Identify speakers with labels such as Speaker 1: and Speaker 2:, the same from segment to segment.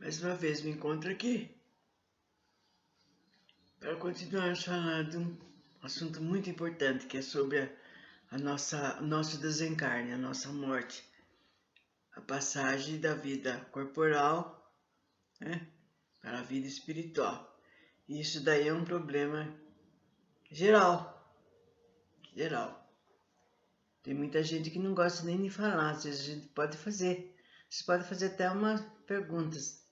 Speaker 1: Mais uma vez me encontro aqui para continuar falando de um assunto muito importante, que é sobre o nosso desencarne, a nossa morte, a passagem da vida corporal, né, para a vida espiritual. E isso daí é um problema geral. Tem muita gente que não gosta nem de falar, às vezes a gente pode fazer. Você pode fazer até umas perguntas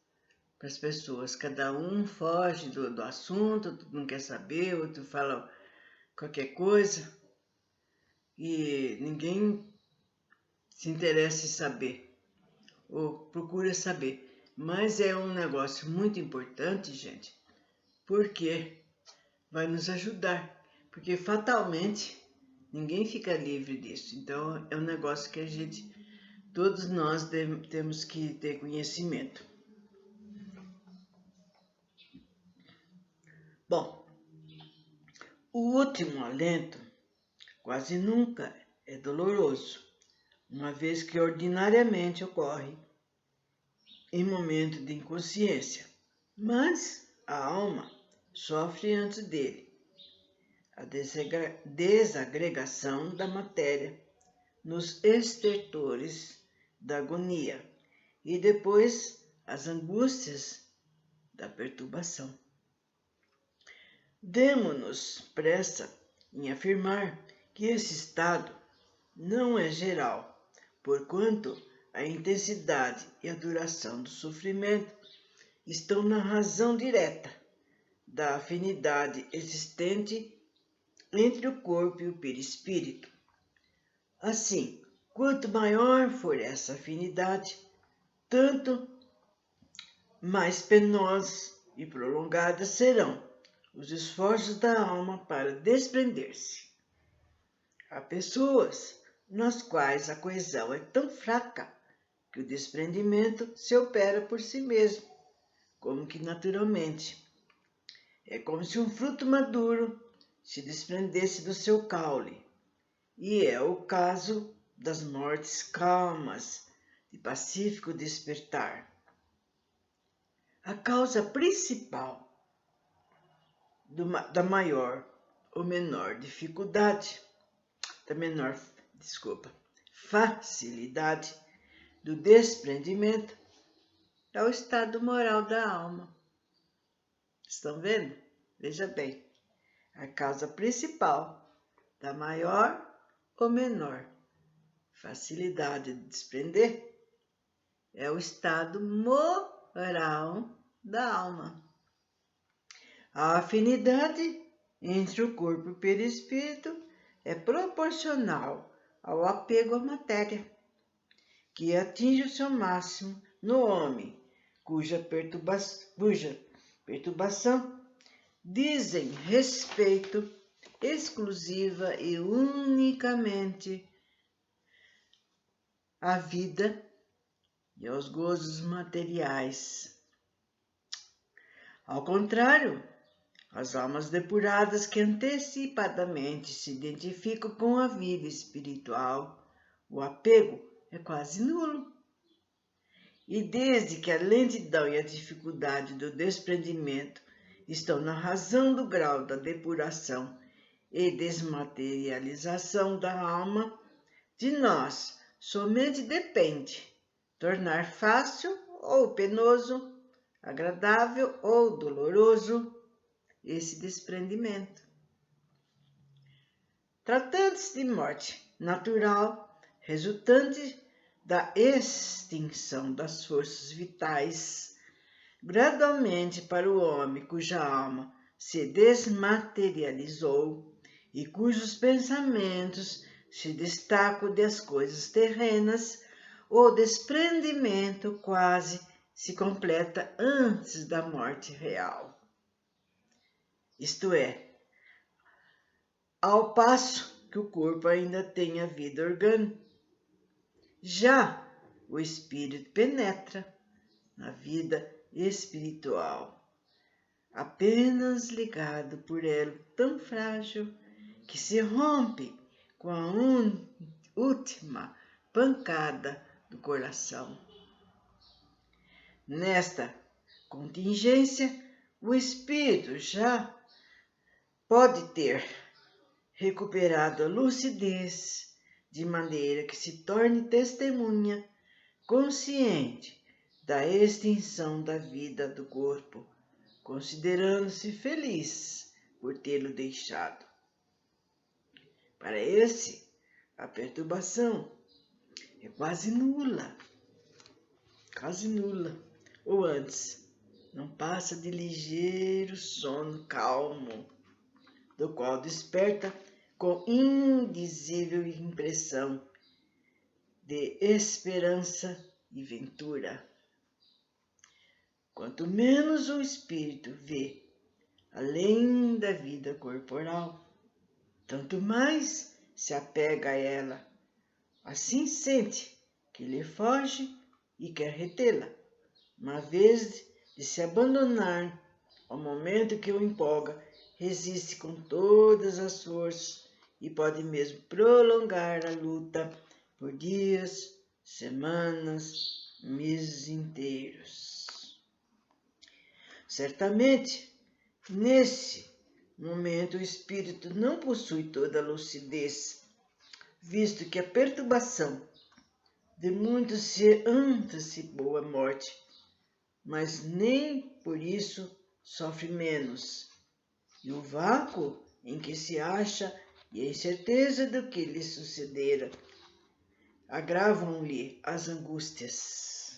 Speaker 1: para as pessoas. Cada um foge do assunto, outro não quer saber, outro fala qualquer coisa. E ninguém se interessa em saber, ou procura saber. Mas é um negócio muito importante, gente, porque vai nos ajudar. Porque fatalmente ninguém fica livre disso. Então é um negócio que todos nós temos que ter conhecimento. Bom, o último alento quase nunca é doloroso, uma vez que ordinariamente ocorre em momento de inconsciência, mas a alma sofre antes dele. A desagregação da matéria nos estertores da agonia e depois as angústias da perturbação. Demo-nos pressa em afirmar que esse estado não é geral, porquanto a intensidade e a duração do sofrimento estão na razão direta da afinidade existente entre o corpo e o perispírito. Assim, quanto maior for essa afinidade, tanto mais penosos e prolongados serão os esforços da alma para desprender-se. Há pessoas nas quais a coesão é tão fraca que o desprendimento se opera por si mesmo, como que naturalmente. É como se um fruto maduro se desprendesse do seu caule, e é o caso das mortes calmas, de pacífico despertar. A causa principal da maior ou menor dificuldade, facilidade do desprendimento é o estado moral da alma. Estão vendo? Veja bem, a causa principal da maior ou menor facilidade de desprender é o estado moral da alma. A afinidade entre o corpo e o perispírito é proporcional ao apego à matéria, que atinge o seu máximo no homem, cuja perturbação dizem respeito exclusiva e unicamente à vida e aos gozos materiais. Ao contrário, as almas depuradas que antecipadamente se identificam com a vida espiritual, o apego é quase nulo. E desde que a lentidão e a dificuldade do desprendimento estão na razão do grau da depuração e desmaterialização da alma, de nós somente depende tornar fácil ou penoso, agradável ou doloroso esse desprendimento. Tratando-se de morte natural, resultante da extinção das forças vitais, gradualmente para o homem cuja alma se desmaterializou e cujos pensamentos se destacam das coisas terrenas, o desprendimento quase se completa antes da morte real. Isto é, ao passo que o corpo ainda tem a vida orgânica, já o espírito penetra na vida espiritual, apenas ligado por elo tão frágil que se rompe com a última pancada do coração. Nesta contingência, o espírito já pode ter recuperado a lucidez, de maneira que se torne testemunha consciente da extinção da vida do corpo, considerando-se feliz por tê-lo deixado. Para esse, a perturbação é quase nula, ou antes, não passa de ligeiro sono calmo, do qual desperta com indizível impressão de esperança e ventura. Quanto menos o espírito vê além da vida corporal, tanto mais se apega a ela. Assim sente que lhe foge e quer retê-la, uma vez de se abandonar ao momento que o empolga, resiste com todas as forças e pode mesmo prolongar a luta por dias, semanas, meses inteiros. Certamente, nesse momento o espírito não possui toda a lucidez, visto que a perturbação de muitos se antecipou à morte, mas nem por isso sofre menos. E o vácuo em que se acha e a incerteza do que lhe sucedera agravam-lhe as angústias.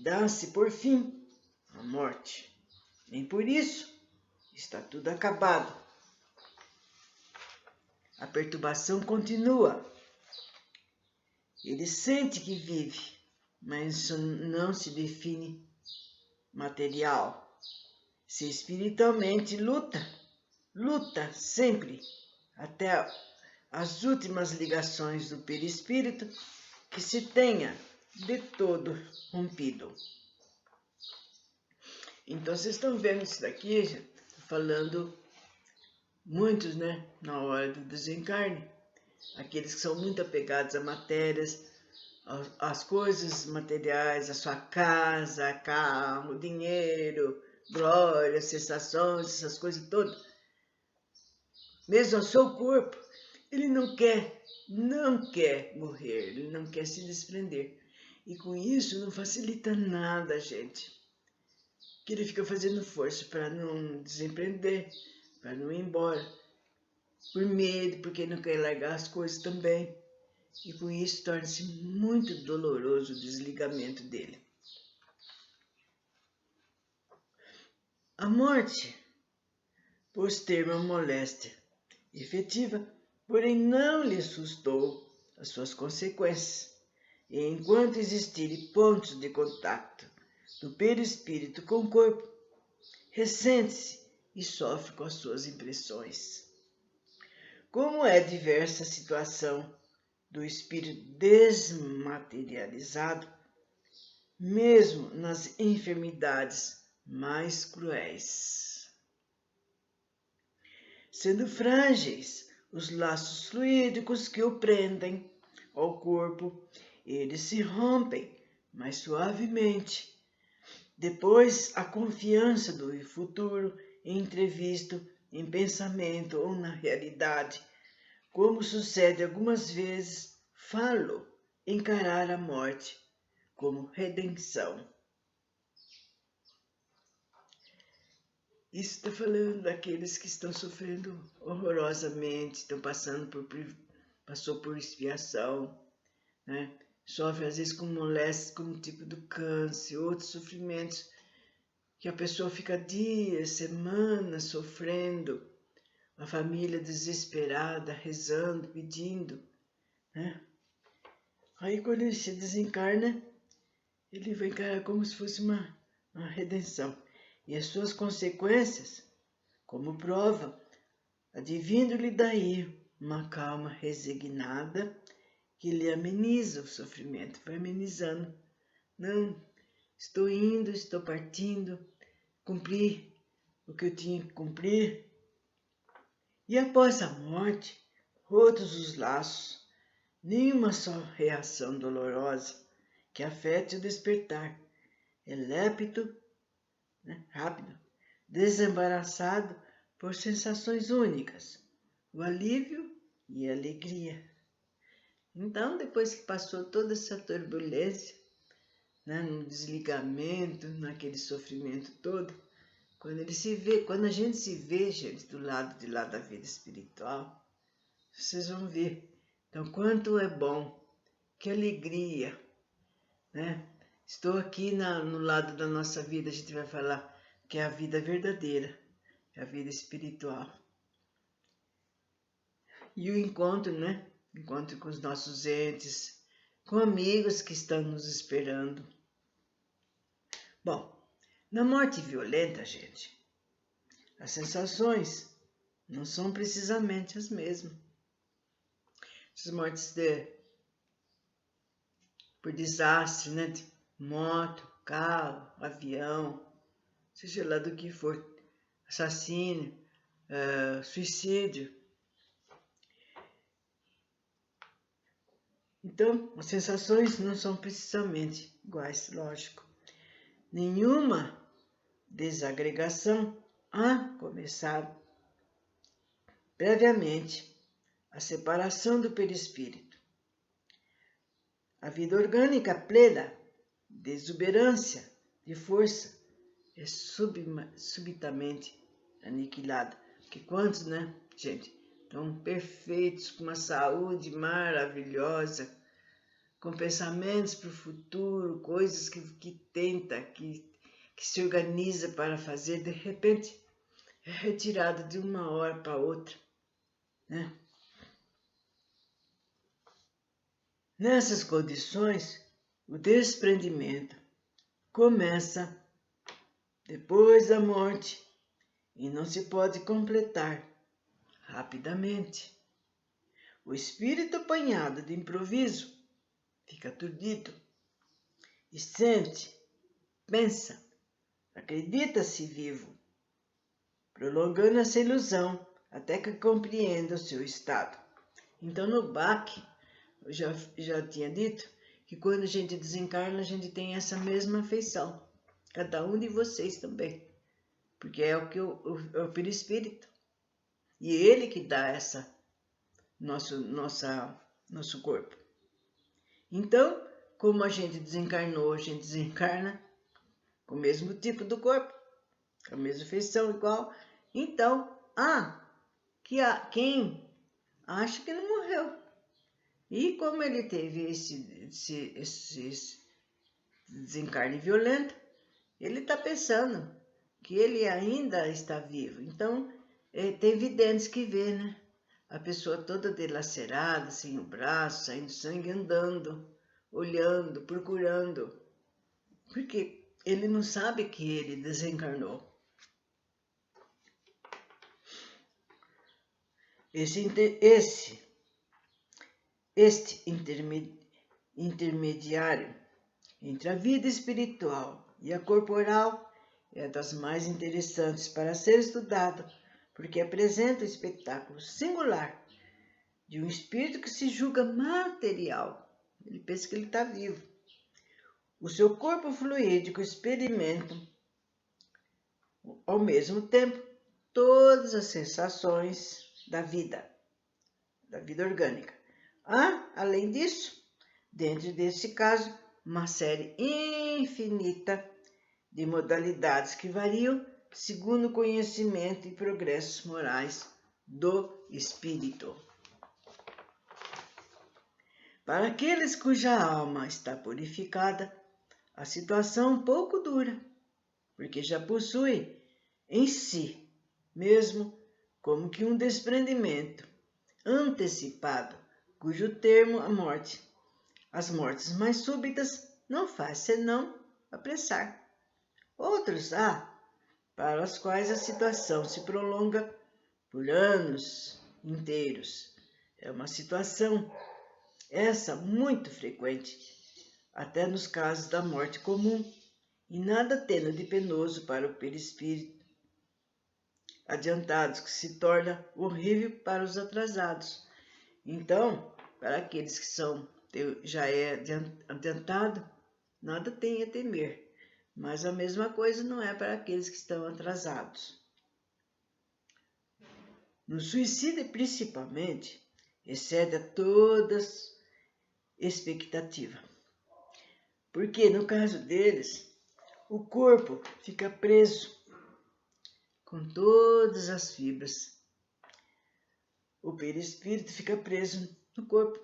Speaker 1: Dá-se por fim a morte. Nem por isso está tudo acabado. A perturbação continua. Ele sente que vive, mas isso não se define material. Se espiritualmente luta sempre, até as últimas ligações do perispírito que se tenha de todo rompido. Então, vocês estão vendo isso daqui, falando muitos, na hora do desencarne, aqueles que são muito apegados a matérias, às coisas materiais, a sua casa, carro, dinheiro, glória, sensações, essas coisas todas. Mesmo ao seu corpo, ele não quer morrer, ele não quer se desprender. E com isso não facilita nada, gente. Que ele fica fazendo força para não desempreender, para não ir embora. Por medo, porque não quer largar as coisas também. E com isso torna-se muito doloroso o desligamento dele. A morte, por ter uma moléstia efetiva, porém não lhe assustou as suas consequências. E enquanto existirem pontos de contato do perispírito com o corpo, ressente-se e sofre com as suas impressões. Como é diversa a situação do espírito desmaterializado, mesmo nas enfermidades mais cruéis. Sendo frágeis os laços fluídicos que o prendem ao corpo, eles se rompem mais suavemente. Depois, a confiança do futuro entrevisto em pensamento ou na realidade, como sucede algumas vezes, falo encarar a morte como redenção. Isso está falando daqueles que estão sofrendo horrorosamente, passou por expiação, Sofre às vezes com moléstias, como tipo do câncer, outros sofrimentos, que a pessoa fica dias, semanas sofrendo, a família desesperada, rezando, pedindo, Aí quando ele se desencarna, ele vai encarar como se fosse uma redenção. E as suas consequências, como prova, advindo-lhe daí uma calma resignada que lhe ameniza o sofrimento, vai amenizando. Não, estou indo, estou partindo, cumpri o que eu tinha que cumprir. E após a morte, outros os laços, nenhuma só reação dolorosa que afete o despertar, é lépido né? Rápido, desembaraçado por sensações únicas, o alívio e a alegria. Então, depois que passou toda essa turbulência, né, no desligamento, naquele sofrimento todo, quando a gente se vê, gente, do lado de lá da vida espiritual, vocês vão ver. Então, quanto é bom, que alegria, né? Estou aqui no lado da nossa vida, a gente vai falar que é a vida verdadeira, é a vida espiritual. E o encontro, né? Encontro com os nossos entes, com amigos que estão nos esperando. Bom, na morte violenta, gente, as sensações não são precisamente as mesmas. As mortes por desastre, né? De moto, carro, avião, seja lá do que for, assassínio, suicídio. Então, as sensações não são precisamente iguais, lógico. Nenhuma desagregação a começar previamente a separação do perispírito. A vida orgânica plena de exuberância, de força, é subitamente aniquilada. Porque quantos, né, gente, estão perfeitos, com uma saúde maravilhosa, com pensamentos para o futuro, coisas que tenta, que se organiza para fazer, de repente é retirado de uma hora para outra, né? Nessas condições, o desprendimento começa depois da morte e não se pode completar rapidamente. O espírito apanhado de improviso fica aturdido e sente, pensa, acredita-se vivo, prolongando essa ilusão até que compreenda o seu estado. Então, no baque, eu já tinha dito que quando a gente desencarna, a gente tem essa mesma afeição. Cada um de vocês também. Porque é o perispírito. E ele que dá nosso corpo. Então, como a gente desencarnou, a gente desencarna com o mesmo tipo do corpo, com a mesma feição igual. Então, quem acha que não morreu. E como ele teve esse desencarne violento, ele está pensando que ele ainda está vivo. Então, tem videntes que vê, né? A pessoa toda dilacerada, sem o braço, saindo sangue, andando, olhando, procurando. Porque ele não sabe que ele desencarnou. Este intermediário entre a vida espiritual e a corporal é das mais interessantes para ser estudado, porque apresenta um espetáculo singular de um espírito que se julga material. Ele pensa que ele está vivo. O seu corpo fluídico experimenta, ao mesmo tempo, todas as sensações da vida orgânica. Além disso, dentro desse caso, uma série infinita de modalidades que variam segundo o conhecimento e progressos morais do espírito. Para aqueles cuja alma está purificada, a situação é um pouco dura, porque já possui em si mesmo como que um desprendimento antecipado, cujo termo a morte. As mortes mais súbitas não faz senão apressar. Outros para os quais a situação se prolonga por anos inteiros. É uma situação essa muito frequente, até nos casos da morte comum, e nada tendo de penoso para o perispírito adiantados, que se torna horrível para os atrasados. Então, para aqueles que já é adiantado, nada tem a temer, Mas a mesma coisa não é para aqueles que estão atrasados. No suicídio, principalmente, excede a todas expectativa. Porque no caso deles, o corpo fica preso com todas as fibras. O perispírito fica preso no corpo.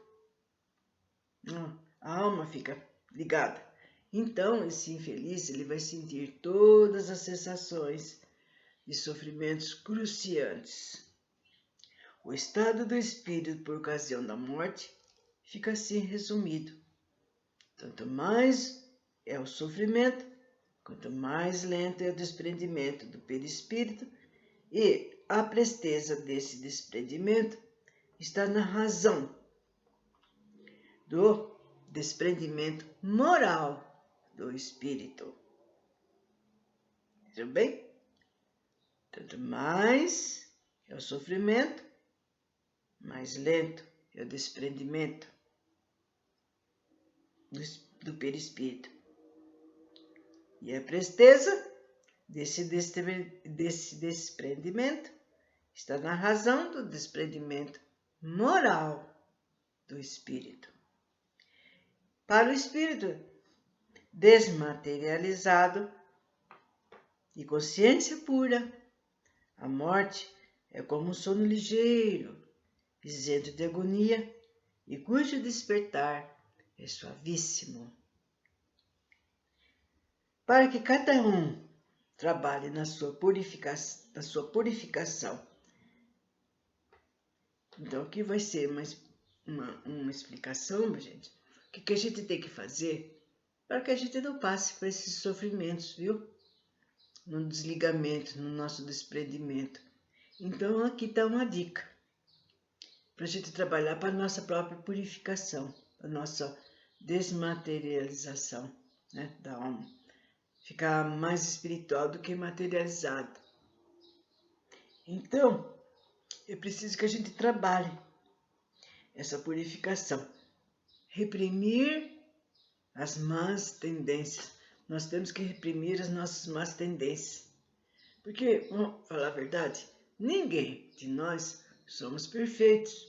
Speaker 1: A alma fica ligada. Então, esse infeliz ele vai sentir todas as sensações de sofrimentos cruciantes. O estado do espírito por ocasião da morte fica assim resumido. Tanto mais é o sofrimento, quanto mais lento é o desprendimento do perispírito, e a presteza desse desprendimento está na razão do desprendimento moral do espírito. Tudo bem? Tanto mais é o sofrimento, mais lento é o desprendimento do perispírito. E a presteza desse desprendimento está na razão do desprendimento moral do espírito. Para o espírito desmaterializado e consciência pura, a morte é como um sono ligeiro, isento de agonia e cujo despertar é suavíssimo. Para que cada um trabalhe na sua purificação. Então, aqui vai ser uma explicação, gente, o que a gente tem que fazer para que a gente não passe por esses sofrimentos, viu? No desligamento, no nosso desprendimento. Então, aqui está uma dica para a gente trabalhar para a nossa própria purificação, a nossa desmaterialização, né, da alma. Ficar mais espiritual do que materializado. Então, é preciso que a gente trabalhe essa purificação. Reprimir as más tendências. Nós temos que reprimir as nossas más tendências. Porque, vamos falar a verdade, ninguém de nós somos perfeitos,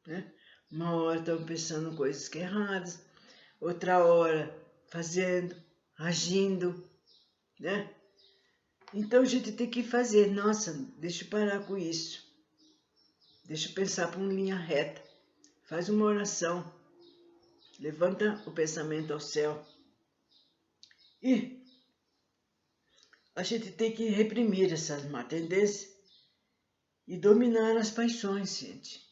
Speaker 1: né? Uma hora estamos pensando coisas que erradas, outra hora fazendo, agindo, né? Então a gente tem que fazer, nossa, deixa eu parar com isso. Deixa eu pensar por uma linha reta. Faz uma oração. Levanta o pensamento ao céu. E a gente tem que reprimir essas má tendências e dominar as paixões, gente.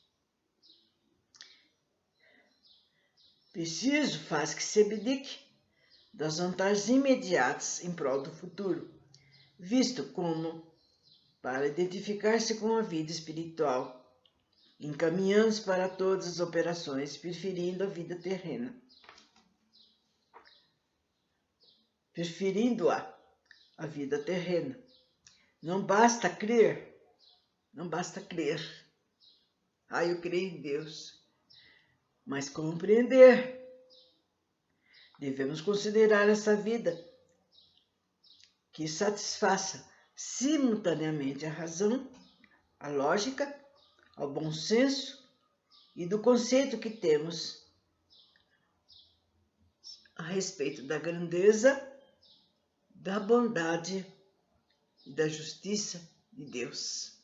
Speaker 1: Preciso faz que se abdique das vantagens imediatas em prol do futuro, visto como para identificar-se com a vida espiritual, encaminhando-se para todas as operações, preferindo a vida terrena. Preferindo-a vida terrena. Não basta crer. Eu creio em Deus. Mas compreender. Devemos considerar essa vida que satisfaça simultaneamente a razão, a lógica, ao bom senso e do conceito que temos a respeito da grandeza, da bondade e da justiça de Deus.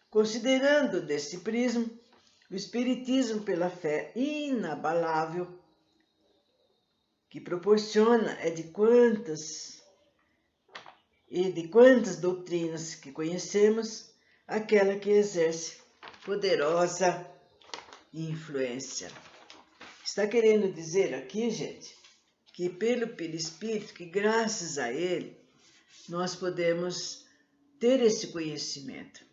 Speaker 1: Considerando desse prisma, o Espiritismo pela fé inabalável que proporciona de quantas doutrinas que conhecemos, aquela que exerce poderosa influência. Está querendo dizer aqui, gente, que pelo Espírito, que graças a ele, nós podemos ter esse conhecimento,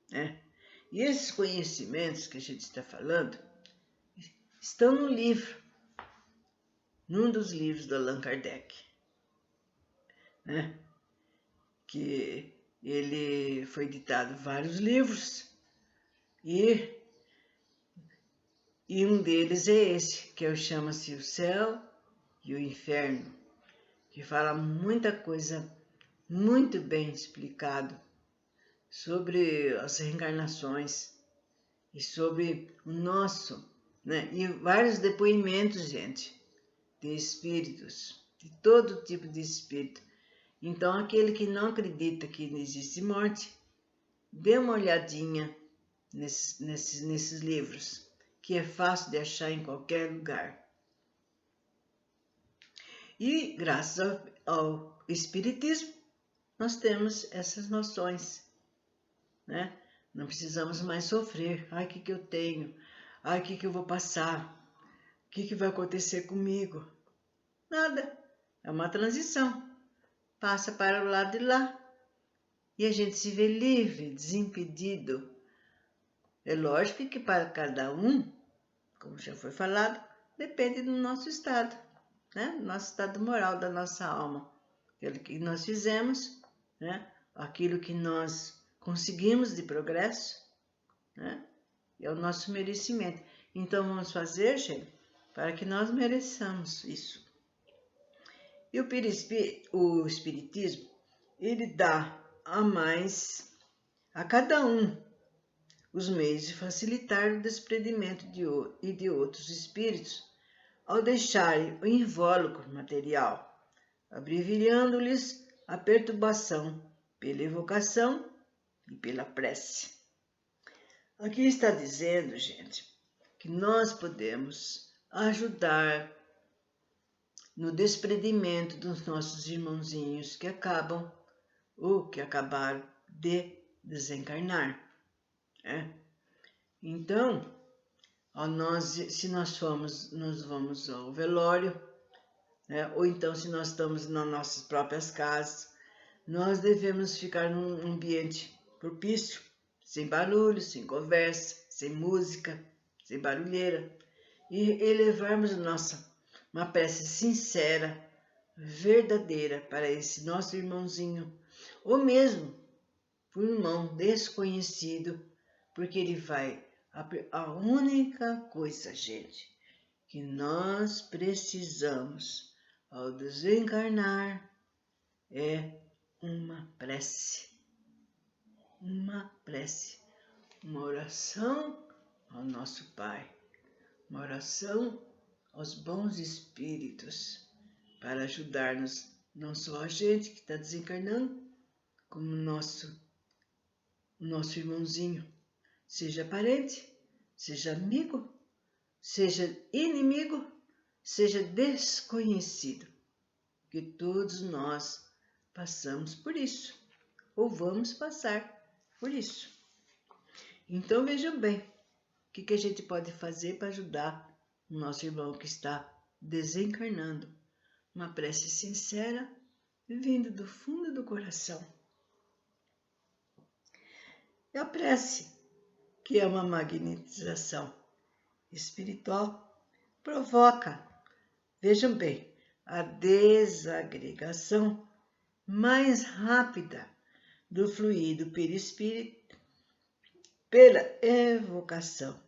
Speaker 1: né? E esses conhecimentos que a gente está falando estão no livro, num dos livros do Allan Kardec, né? Que ele foi ditado vários livros e um deles é esse, que chama-se O Céu e o inferno, que fala muita coisa muito bem explicado sobre as reencarnações e sobre o nosso, né? E vários depoimentos, gente, de espíritos, de todo tipo de espírito. Então, aquele que não acredita que existe morte, dê uma olhadinha nesses livros, que é fácil de achar em qualquer lugar. E graças ao Espiritismo, nós temos essas noções, né? Não precisamos mais sofrer. Ai, o que eu tenho? Ai, o que eu vou passar? O que vai acontecer comigo? Nada. É uma transição. Passa para o lado de lá. E a gente se vê livre, desimpedido. É lógico que para cada um, como já foi falado, depende do nosso estado, né? Do nosso estado moral, da nossa alma. Aquilo que nós fizemos, né? Aquilo que nós conseguimos de progresso, né? É o nosso merecimento. Então vamos fazer, gente, para que nós mereçamos isso. E o Espiritismo, ele dá a cada um os meios de facilitar o desprendimento de outros espíritos ao deixarem o invólucro material, abreviando-lhes a perturbação pela evocação e pela prece. Aqui está dizendo, gente, que nós podemos ajudar no desprendimento dos nossos irmãozinhos que acabam ou que acabaram de desencarnar. Então, se nós vamos ao velório, ou então se nós estamos nas nossas próprias casas, nós devemos ficar num ambiente propício, sem barulho, sem conversa, sem música, sem barulheira, e elevarmos uma prece sincera, verdadeira para esse nosso irmãozinho, ou mesmo por um irmão desconhecido, porque ele vai. A única coisa, gente, que nós precisamos ao desencarnar é uma prece. Uma prece, uma oração ao nosso Pai, uma oração aos bons espíritos para ajudar-nos, não só a gente que está desencarnando, como o nosso irmãozinho, seja parente, seja amigo, seja inimigo, seja desconhecido, que todos nós passamos por isso, ou vamos passar por isso. Então vejam bem, o que a gente pode fazer para ajudar o nosso irmão que está desencarnando. Uma prece sincera, vindo do fundo do coração. E a prece, que é uma magnetização espiritual, provoca, vejam bem, a desagregação mais rápida do fluido perispírito pela evocação,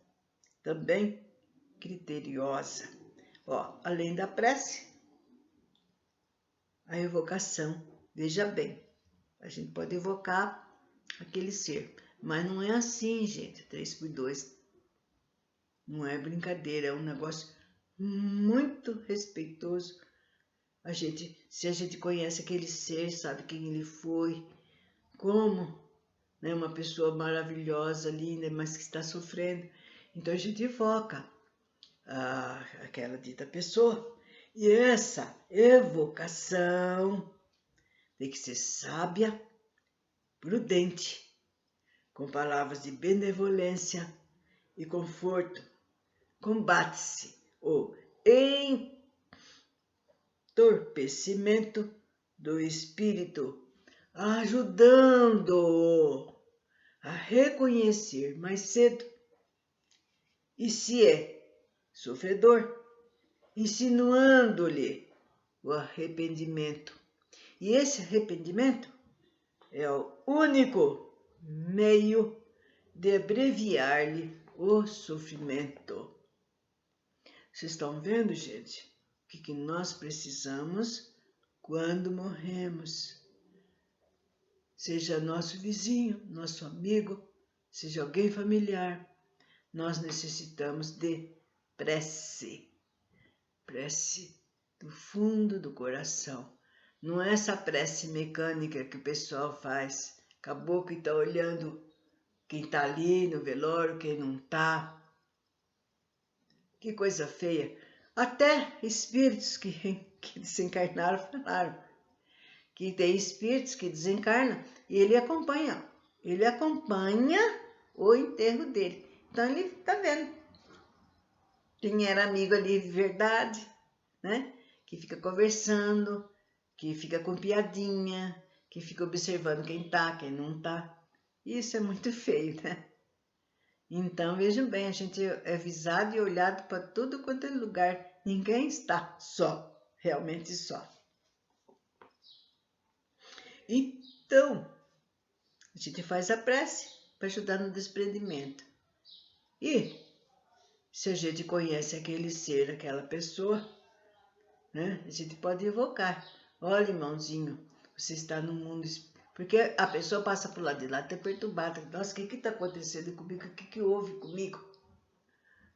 Speaker 1: também criteriosa. Além da prece, a evocação, veja bem, a gente pode evocar aquele ser, mas não é assim, gente, 3x2. Não é brincadeira, é um negócio muito respeitoso. Se a gente conhece aquele ser, sabe quem ele foi, como, né, uma pessoa maravilhosa, linda, mas que está sofrendo. Então a gente evoca aquela dita pessoa. E essa evocação tem que ser sábia, prudente, com palavras de benevolência e conforto. Combate-se o entorpecimento do espírito, ajudando-o a reconhecer mais cedo, e se é sofredor, insinuando-lhe o arrependimento. E esse arrependimento é o único meio de abreviar-lhe o sofrimento. Vocês estão vendo, gente, que nós precisamos quando morremos. Seja nosso vizinho, nosso amigo, seja alguém familiar, nós necessitamos de prece. Prece do fundo do coração. Não é essa prece mecânica que o pessoal faz. Acabou que está olhando quem está ali no velório, quem não está. Que coisa feia. Até espíritos que desencarnaram falaram que tem espíritos que desencarnam e ele acompanha o enterro dele. Então ele está vendo quem era amigo ali de verdade, né? Que fica conversando, que fica com piadinha, que fica observando quem tá, quem não tá. Isso é muito feio, né? Então, vejam bem, a gente é avisado e olhado para tudo quanto é lugar. Ninguém está só, realmente só. Então, a gente faz a prece para ajudar no desprendimento. E se a gente conhece aquele ser, aquela pessoa, né? A gente pode evocar. Olha, irmãozinho, você está no mundo espiritual. Porque a pessoa passa por lá de lá, está perturbada. Nossa, o que está acontecendo comigo? O que houve comigo?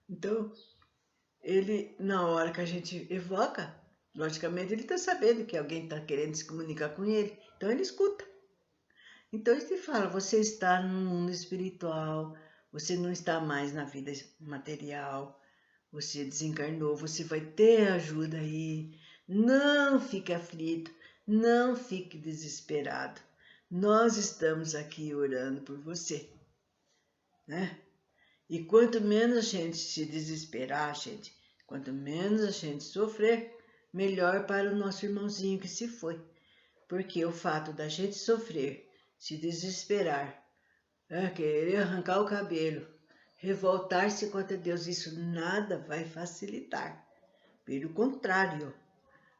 Speaker 1: Então, ele, na hora que a gente evoca, logicamente ele está sabendo que alguém está querendo se comunicar com ele. Então, ele escuta. Então, ele fala, você está no mundo espiritual, você não está mais na vida material, você desencarnou, você vai ter ajuda aí. Não fique aflito, não fique desesperado. Nós estamos aqui orando por você, né? E quanto menos a gente se desesperar, gente, quanto menos a gente sofrer, melhor para o nosso irmãozinho que se foi. Porque o fato da gente sofrer, se desesperar, querer arrancar o cabelo, revoltar-se contra Deus, isso nada vai facilitar. Pelo contrário,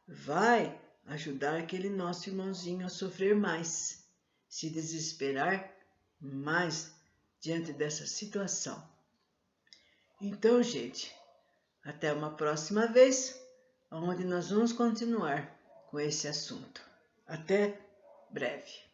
Speaker 1: vai ajudar aquele nosso irmãozinho a sofrer mais, se desesperar mais diante dessa situação. Então, gente, até uma próxima vez, onde nós vamos continuar com esse assunto. Até breve.